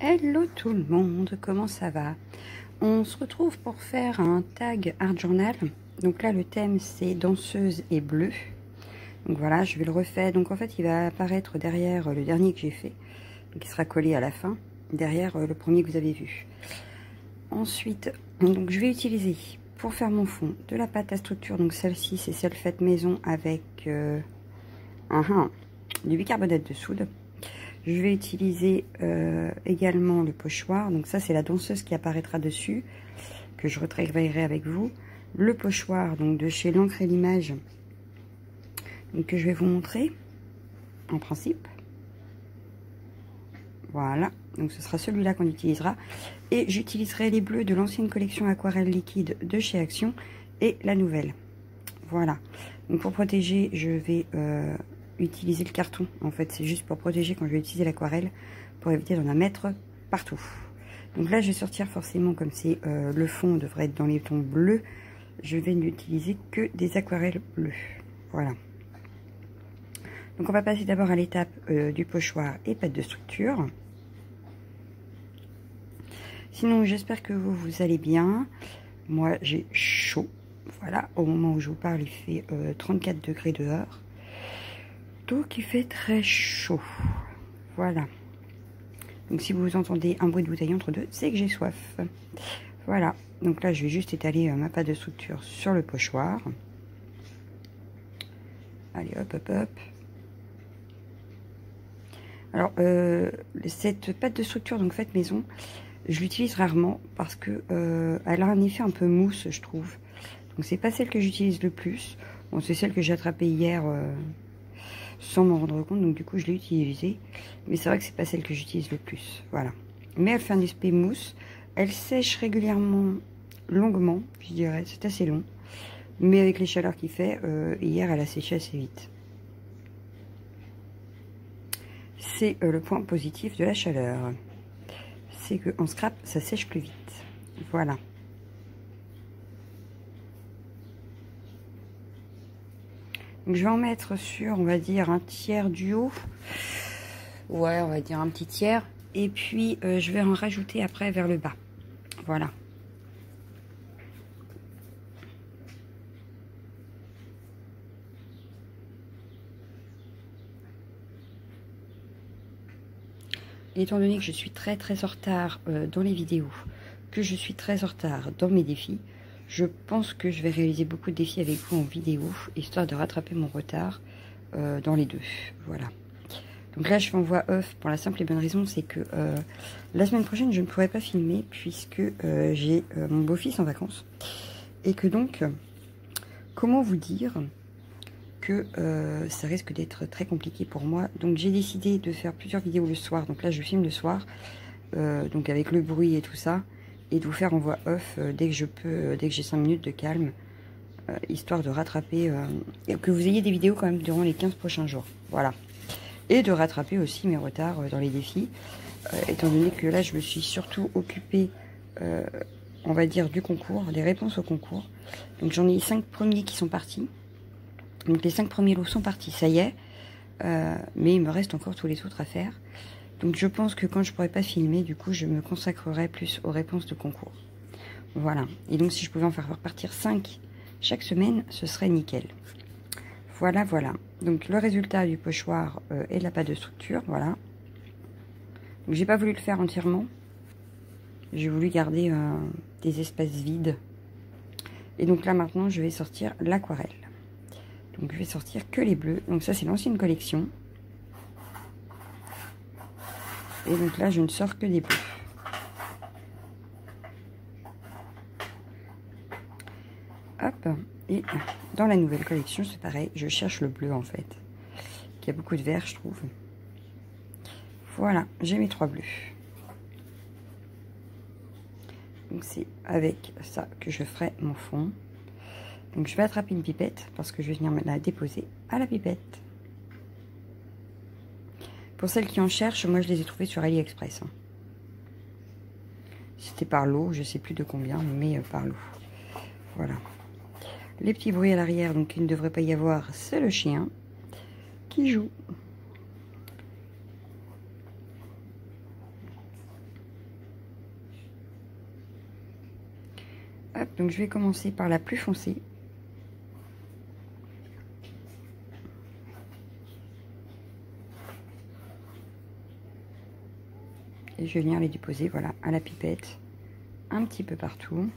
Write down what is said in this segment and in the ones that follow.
Hello tout le monde, comment ça va? On se retrouve pour faire un tag art journal. Donc là le thème c'est danseuse et bleu. Donc voilà, je vais le refaire. Donc en fait il va apparaître derrière le dernier que j'ai fait. Donc il sera collé à la fin, derrière le premier que vous avez vu. Ensuite, donc je vais utiliser pour faire mon fond de la pâte à structure. Donc celle-ci c'est celle faite maison avec du bicarbonate de soude. Je vais utiliser également le pochoir. Donc ça, c'est la danseuse qui apparaîtra dessus, que je retravaillerai avec vous. Le pochoir donc de chez l'encre et l'image, donc que je vais vous montrer en principe. Voilà, donc ce sera celui-là qu'on utilisera. Et j'utiliserai les bleus de l'ancienne collection aquarelle liquide de chez Action et la nouvelle. Voilà, donc pour protéger, je vais utiliser le carton. En fait, c'est juste pour protéger quand je vais utiliser l'aquarelle, pour éviter d'en mettre partout. Donc là, je vais sortir forcément, comme c'est le fond devrait être dans les tons bleus, je vais n'utiliser que des aquarelles bleues. Voilà. Donc on va passer d'abord à l'étape du pochoir et pâte de structure. Sinon, j'espère que vous allez bien. Moi, j'ai chaud. Voilà, au moment où je vous parle, il fait 34 degrés dehors. Donc il fait très chaud. Voilà. Donc si vous entendez un bruit de bouteille entre deux, c'est que j'ai soif. Voilà. Donc là, je vais juste étaler ma pâte de structure sur le pochoir. Allez, hop, hop, hop. Alors, cette pâte de structure, donc faite maison, je l'utilise rarement parce que elle a un effet un peu mousse, je trouve. Donc c'est pas celle que j'utilise le plus. Bon, c'est celle que j'ai attrapée hier sans m'en rendre compte, donc du coup je l'ai utilisée. Mais c'est vrai que c'est pas celle que j'utilise le plus. Voilà. Mais elle fait un effet mousse. Elle sèche régulièrement, longuement, je dirais. C'est assez long. Mais avec les chaleurs qu'il fait, hier elle a séché assez vite. C'est le point positif de la chaleur. C'est qu'en scrap, ça sèche plus vite. Voilà. Donc, je vais en mettre sur, on va dire, un tiers du haut. Ouais, on va dire un petit tiers. Et puis, je vais en rajouter après vers le bas. Voilà. Étant donné que je suis très en retard dans les vidéos, que je suis très en retard dans mes défis, je pense que je vais réaliser beaucoup de défis avec vous en vidéo, histoire de rattraper mon retard dans les deux. Voilà. Donc là, je fais en voix off pour la simple et bonne raison, c'est que la semaine prochaine, je ne pourrai pas filmer puisque j'ai mon beau-fils en vacances. Et que donc, comment vous dire que ça risque d'être très compliqué pour moi. Donc j'ai décidé de faire plusieurs vidéos le soir. Donc là, je filme le soir, donc avec le bruit et tout ça. Et de vous faire en voix off dès que je peux, dès que j'ai 5 minutes de calme, histoire de rattraper, et que vous ayez des vidéos quand même durant les 15 prochains jours. Voilà. Et de rattraper aussi mes retards dans les défis, étant donné que là, je me suis surtout occupée, on va dire, du concours, des réponses au concours. Donc j'en ai 5 premiers qui sont partis. Donc les 5 premiers lots sont partis, ça y est. Mais il me reste encore tous les autres à faire. Donc je pense que quand je pourrai pas filmer, du coup, je me consacrerai plus aux réponses de concours. Voilà. Et donc si je pouvais en faire repartir 5 chaque semaine, ce serait nickel. Voilà, voilà. Donc le résultat du pochoir et de la pâte de structure, voilà. Donc j'ai pas voulu le faire entièrement. J'ai voulu garder des espaces vides. Et donc là maintenant, je vais sortir l'aquarelle. Donc je vais sortir que les bleus. Donc ça c'est l'ancienne collection. Et donc là je ne sors que des bleus. Hop. Et dans la nouvelle collection c'est pareil. Je cherche le bleu en fait. Il y a beaucoup de vert je trouve. Voilà. J'ai mes 3 bleus. Donc c'est avec ça que je ferai mon fond. Donc je vais attraper une pipette parce que je vais venir me la déposer à la pipette. Pour celles qui en cherchent, moi je les ai trouvées sur AliExpress. C'était par lot, je sais plus de combien, mais par lot. Voilà. Les petits bruits à l'arrière, donc il ne devrait pas y avoir, c'est le chien qui joue. Hop, donc je vais commencer par la plus foncée. Et je vais venir les déposer, voilà, à la pipette, un petit peu partout.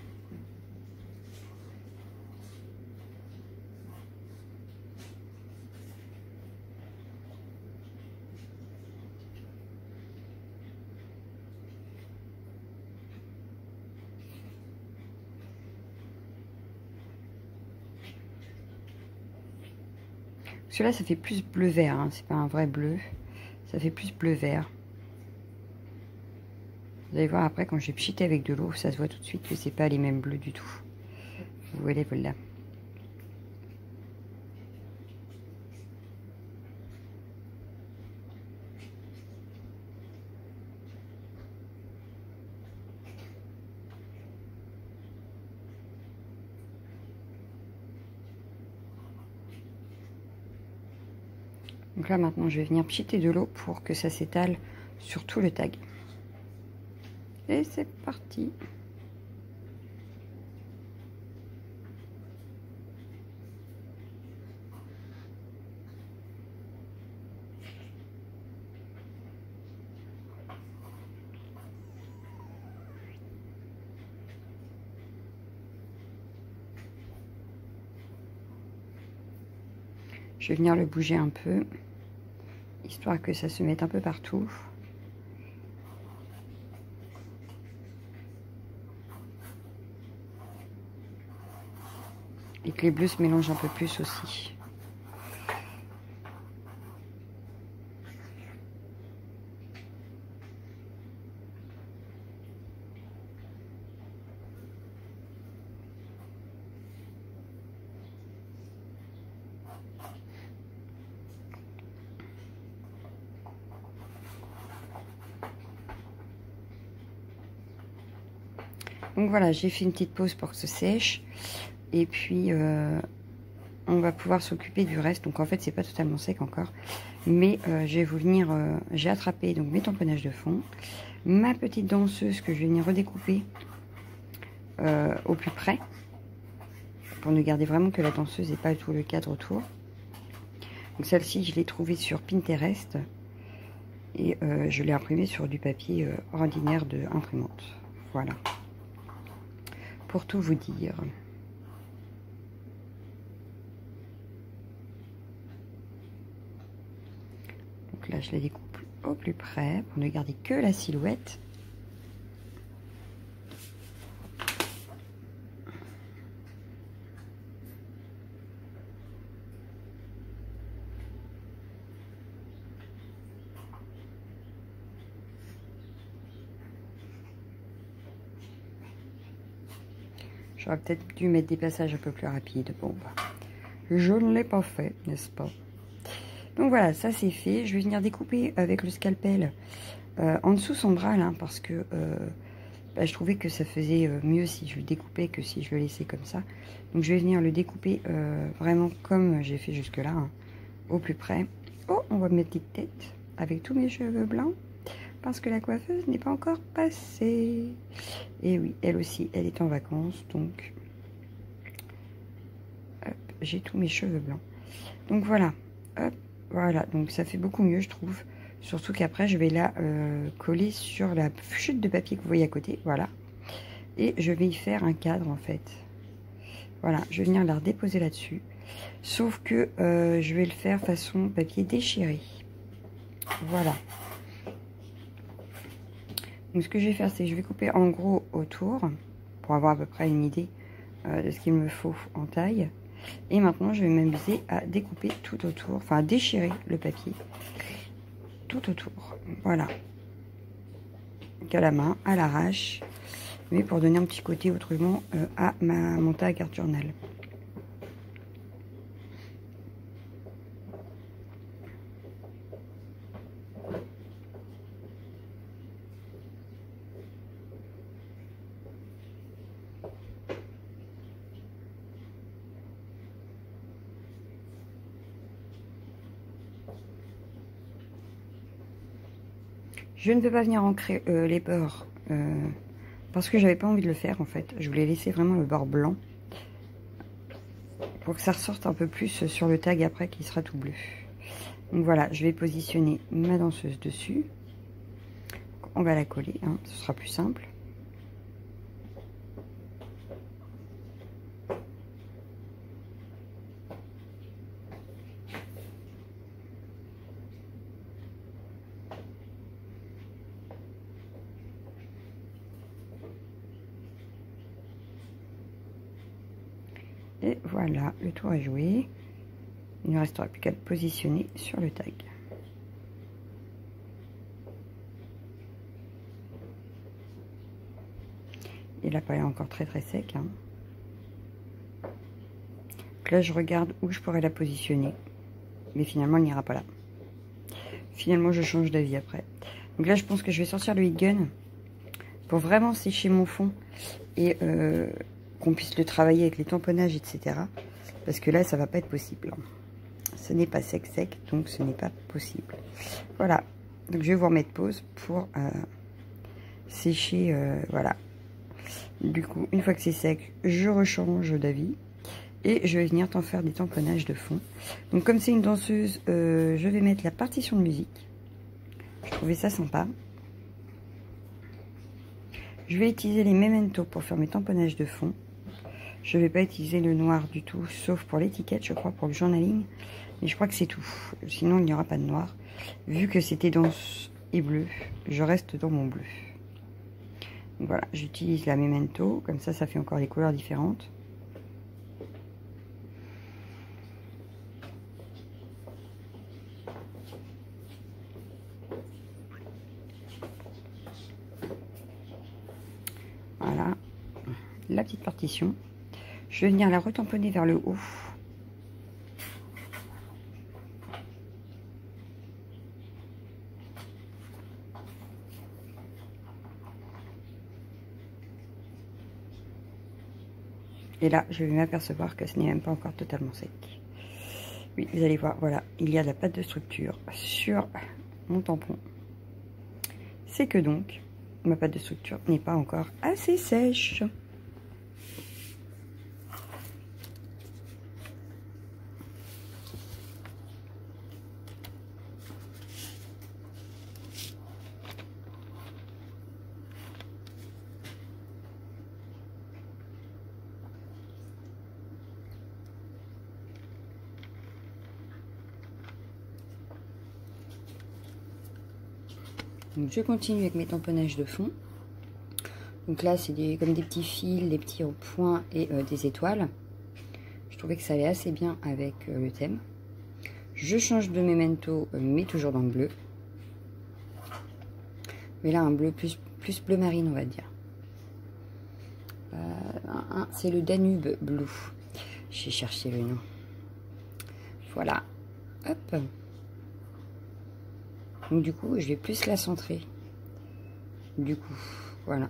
Celui-là, ça fait plus bleu-vert, hein, c'est pas un vrai bleu, ça fait plus bleu-vert. Vous allez voir après, quand j'ai pchité avec de l'eau, ça se voit tout de suite que c'est pas les mêmes bleus du tout. Vous voyez, voilà. Donc là, maintenant, je vais venir pchiter de l'eau pour que ça s'étale sur tout le tag. Et c'est parti. Je vais venir le bouger un peu, histoire que ça se mette un peu partout. Et que les bleus se mélangent un peu plus aussi. Donc voilà, j'ai fait une petite pause pour que ça sèche. Et puis, on va pouvoir s'occuper du reste. Donc en fait, c'est pas totalement sec encore. Mais je vais vous venir... j'ai attrapé donc mes tamponnages de fond. Ma petite danseuse que je vais venir redécouper au plus près. Pour ne garder vraiment que la danseuse et pas tout le cadre autour. Donc celle-ci, je l'ai trouvée sur Pinterest. Et je l'ai imprimée sur du papier ordinaire de imprimante. Voilà. Pour tout vous dire. Donc là, je la découpe au plus près pour ne garder que la silhouette. J'aurais peut-être dû mettre des passages un peu plus rapides. Bon, bah, je ne l'ai pas fait, n'est-ce pas? Donc voilà, ça c'est fait. Je vais venir découper avec le scalpel en dessous son bras, là, parce que bah, je trouvais que ça faisait mieux si je le découpais que si je le laissais comme ça. Donc je vais venir le découper vraiment comme j'ai fait jusque-là, hein, au plus près. Oh, on voit mes petites têtes avec tous mes cheveux blancs. Parce que la coiffeuse n'est pas encore passée. Et oui, elle aussi, elle est en vacances. Donc, hop, j'ai tous mes cheveux blancs. Donc voilà, hop, voilà. Donc ça fait beaucoup mieux, je trouve. Surtout qu'après, je vais la coller sur la chute de papier que vous voyez à côté. Voilà. Et je vais y faire un cadre, en fait. Voilà, je vais venir la redéposer là-dessus. Sauf que je vais le faire façon papier déchiré. Voilà. Donc ce que je vais faire, c'est que je vais couper en gros autour pour avoir à peu près une idée de ce qu'il me faut en taille. Et maintenant, je vais m'amuser à découper tout autour, enfin à déchirer le papier tout autour. Voilà. Donc à la main, à l'arrache, mais pour donner un petit côté autrement à mon tag art journal. Je ne peux pas venir ancrer les bords parce que j'avais pas envie de le faire en fait. Je voulais laisser vraiment le bord blanc pour que ça ressorte un peu plus sur le tag après qui sera tout bleu. Donc voilà, je vais positionner ma danseuse dessus. On va la coller, hein, ce sera plus simple. Et voilà, le tour est joué. Il ne restera plus qu'à le positionner sur le tag. Et là, pas encore très sec. Hein. Donc là, je regarde où je pourrais la positionner. Mais finalement, elle n'ira pas là. Finalement, je change d'avis après. Donc là, je pense que je vais sortir le heat gun pour vraiment sécher mon fond et qu'on puisse le travailler avec les tamponnages, etc. Parce que là, ça va pas être possible. Ce n'est pas sec, donc ce n'est pas possible. Voilà. Donc je vais vous remettre pause pour sécher. Voilà. Du coup, une fois que c'est sec, je rechange d'avis. Et je vais venir t'en faire des tamponnages de fond. Donc comme c'est une danseuse, je vais mettre la partition de musique. Je trouvais ça sympa. Je vais utiliser les Memento pour faire mes tamponnages de fond. Je ne vais pas utiliser le noir du tout, sauf pour l'étiquette, je crois, pour le journaling. Mais je crois que c'est tout. Sinon, il n'y aura pas de noir. Vu que c'était dense et bleu, je reste dans mon bleu. Donc voilà, j'utilise la Memento. Comme ça fait encore des couleurs différentes. Voilà, la petite partition. Je vais venir la retamponner vers le haut. Et là, je vais m'apercevoir que ce n'est même pas encore totalement sec. Oui, vous allez voir, voilà, il y a de la pâte de structure sur mon tampon. C'est que donc, ma pâte de structure n'est pas encore assez sèche. Donc je continue avec mes tamponnages de fond. Donc là, c'est comme des petits fils, des petits points et des étoiles. Je trouvais que ça allait assez bien avec le thème. Je change de Memento, mais toujours dans le bleu. Mais là, un bleu plus bleu marine, on va dire. C'est le Danube Blue. J'ai cherché le nom. Voilà. Hop. Donc du coup, je vais plus la centrer. Du coup, voilà.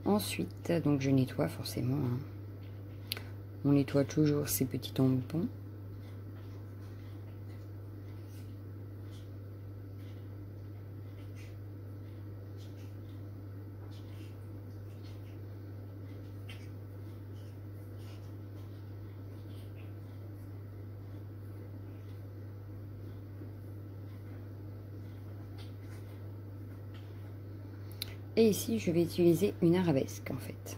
Ensuite, donc je nettoie forcément. Hein. On nettoie toujours ces petits tampons. Et ici, je vais utiliser une arabesque en fait.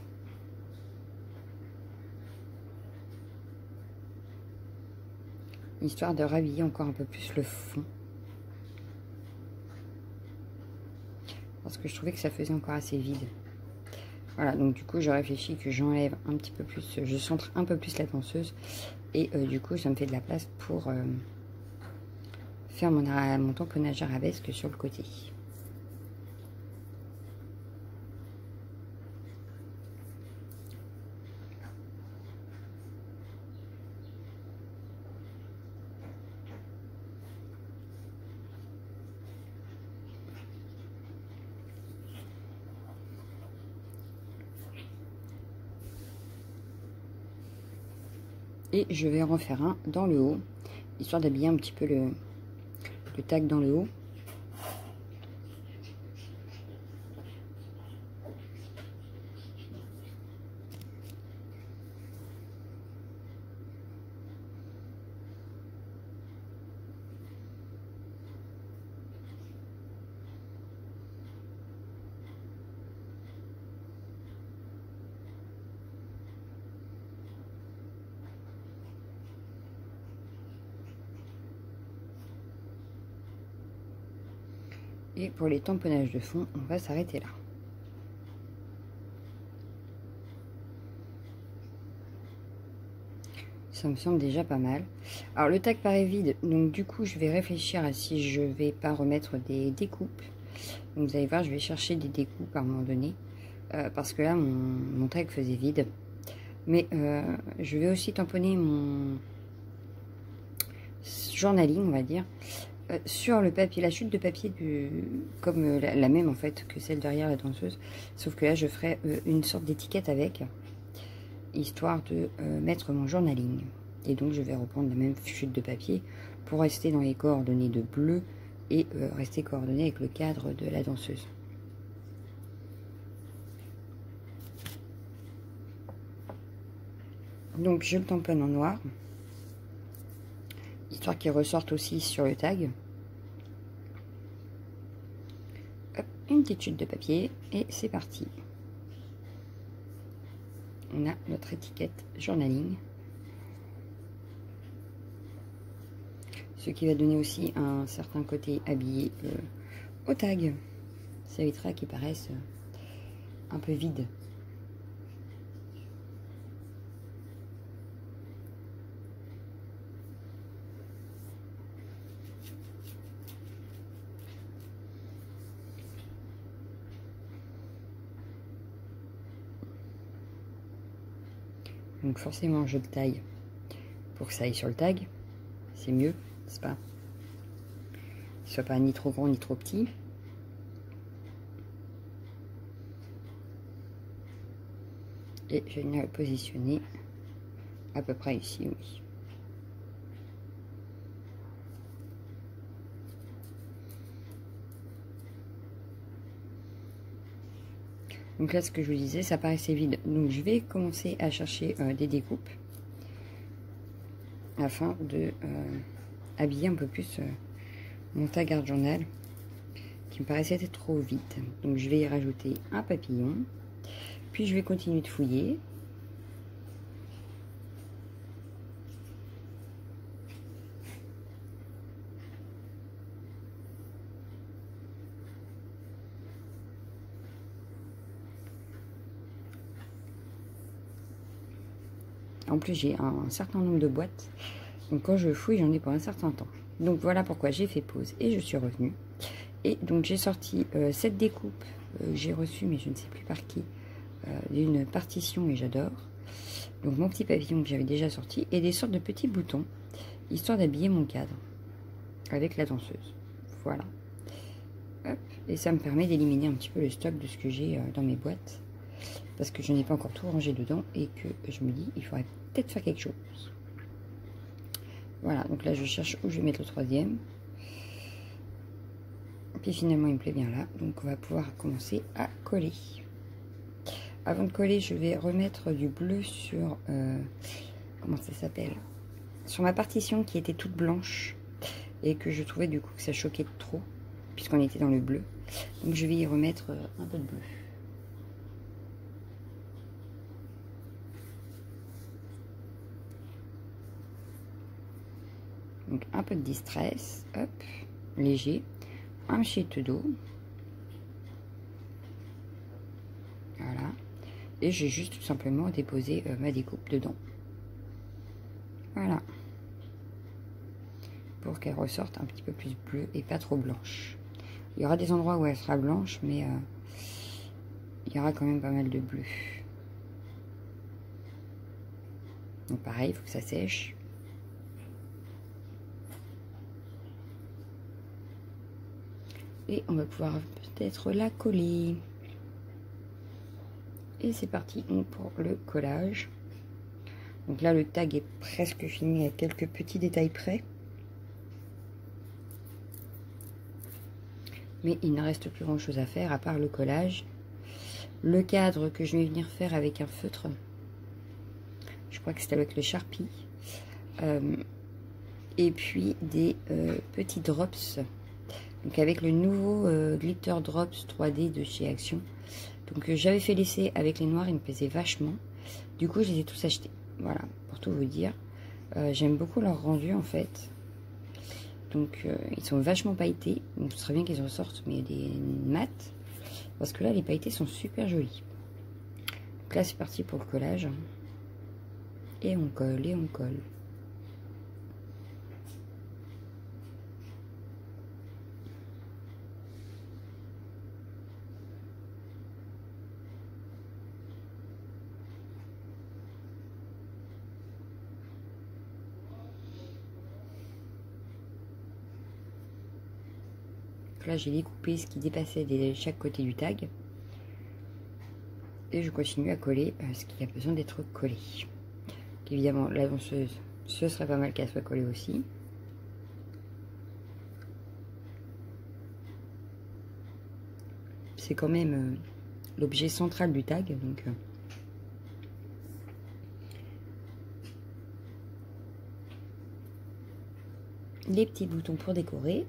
Histoire de rhabiller encore un peu plus le fond. Parce que je trouvais que ça faisait encore assez vide. Voilà, donc du coup, je réfléchis que j'enlève un petit peu plus, je centre un peu plus la danseuse. Et du coup, ça me fait de la place pour faire mon tamponnage arabesque sur le côté. Et je vais en refaire un dans le haut, histoire d'habiller un petit peu le tag dans le haut. Et pour les tamponnages de fond, on va s'arrêter là. Ça me semble déjà pas mal. Alors le tag paraît vide, donc du coup je vais réfléchir à si je vais pas remettre des découpes. Donc vous allez voir, je vais chercher des découpes à un moment donné. Parce que là mon tag faisait vide. Mais je vais aussi tamponner mon journaling, on va dire, sur le papier, la chute de papier comme la même en fait que celle derrière la danseuse. Sauf que là je ferai une sorte d'étiquette avec, histoire de mettre mon journaling. Et donc je vais reprendre la même chute de papier pour rester dans les coordonnées de bleu et rester coordonné avec le cadre de la danseuse. Donc je le tamponne en noir, histoire qu'il ressorte aussi sur le tag. Hop, une petite chute de papier et c'est parti. On a notre étiquette journaling. Ce qui va donner aussi un certain côté habillé au tag. Ça évitera qu'ils paraissent un peu vides. Donc forcément je le taille pour que ça aille sur le tag, c'est mieux, n'est-ce pas? Qu'il soit pas ni trop grand ni trop petit. Et je vais venir le positionner à peu près ici, oui. Donc là, ce que je vous disais, ça paraissait vide. Donc je vais commencer à chercher des découpes afin de habiller un peu plus mon tag art journal qui me paraissait être trop vide. Donc je vais y rajouter un papillon. Puis je vais continuer de fouiller. En plus, j'ai un certain nombre de boîtes. Donc, quand je fouille, j'en ai pour un certain temps. Donc, voilà pourquoi j'ai fait pause et je suis revenue. Et donc, j'ai sorti cette découpe que j'ai reçue, mais je ne sais plus par qui, d'une partition et j'adore. Donc, mon petit papillon que j'avais déjà sorti et des sortes de petits boutons, histoire d'habiller mon cadre avec la danseuse. Voilà. Hop. Et ça me permet d'éliminer un petit peu le stock de ce que j'ai dans mes boîtes. Parce que je n'ai pas encore tout rangé dedans et que je me dis, il faudrait peut-être faire quelque chose. Voilà, donc là, je cherche où je vais mettre le troisième. Puis finalement, il me plaît bien là. Donc, on va pouvoir commencer à coller. Avant de coller, je vais remettre du bleu sur... comment ça s'appelle? Sur ma partition qui était toute blanche. Et que je trouvais du coup que ça choquait trop. Puisqu'on était dans le bleu. Donc, je vais y remettre un peu de bleu. Donc un peu de distress, hop, léger, un chute d'eau, voilà, et j'ai juste tout simplement déposé ma découpe dedans, voilà, pour qu'elle ressorte un petit peu plus bleue et pas trop blanche. Il y aura des endroits où elle sera blanche, mais il y aura quand même pas mal de bleu. Donc pareil, il faut que ça sèche. Et on va pouvoir peut-être la coller. Et c'est parti pour le collage. Donc là, le tag est presque fini à quelques petits détails près. Mais il ne reste plus grand chose à faire à part le collage. Le cadre que je vais venir faire avec un feutre. Je crois que c'était avec le Sharpie. Et puis des petits drops. Donc avec le nouveau Glitter Drops 3D de chez Action. Donc j'avais fait l'essai avec les noirs, ils me plaisaient vachement. Du coup, je les ai tous achetés. Voilà, pour tout vous dire. J'aime beaucoup leur rendu en fait. Donc ils sont vachement pailletés. Donc ce serait bien qu'ils en sortent, mais des mat. Parce que là, les pailletés sont super jolis. Donc là, c'est parti pour le collage. Et on colle, et on colle. Là, j'ai découpé ce qui dépassait de chaque côté du tag. Et je continue à coller ce qui a besoin d'être collé. Donc, évidemment, l'avanceuse, ce serait pas mal qu'elle soit collée aussi. C'est quand même l'objet central du tag. Donc, les petits boutons pour décorer.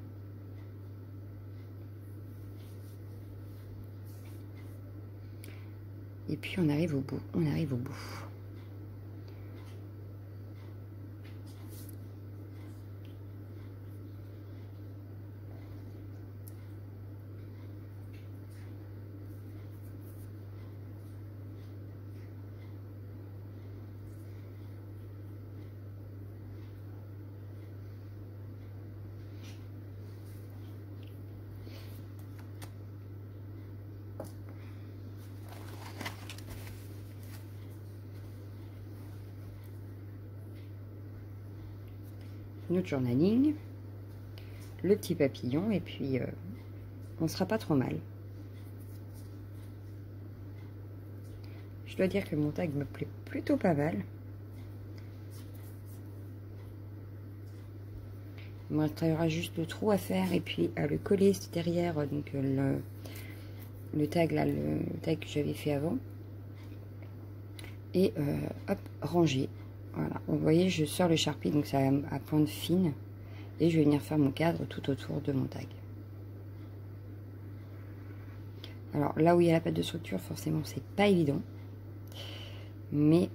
Et puis on arrive au bout, on arrive au bout. Notre journaling, le petit papillon, et puis on sera pas trop mal. Je dois dire que mon tag me plaît plutôt pas mal. Il me restera juste le trou à faire et puis à le coller derrière, donc le tag là, le tag que j'avais fait avant. Et hop, ranger. Voilà, vous voyez, je sors le Sharpie, donc ça à pointe fine. Et je vais venir faire mon cadre tout autour de mon tag. Alors là où il y a la pâte de structure, forcément, c'est pas évident. Mais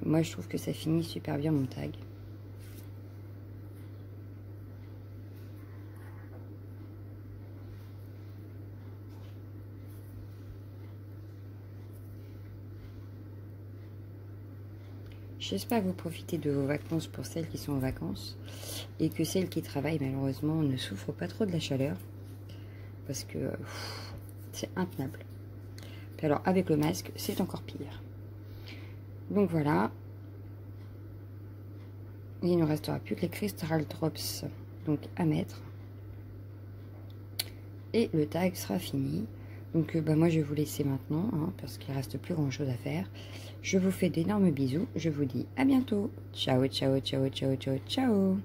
moi, je trouve que ça finit super bien mon tag. J'espère que vous profitez de vos vacances pour celles qui sont en vacances et que celles qui travaillent malheureusement ne souffrent pas trop de la chaleur parce que c'est intenable. Puis alors avec le masque, c'est encore pire. Donc voilà. Il ne nous restera plus que les Crystal Drops donc à mettre. Et le tag sera fini. Donc moi je vais vous laisser maintenant hein, parce qu'il ne reste plus grand chose à faire. Je vous fais d'énormes bisous. Je vous dis à bientôt. Ciao, ciao, ciao, ciao, ciao, ciao.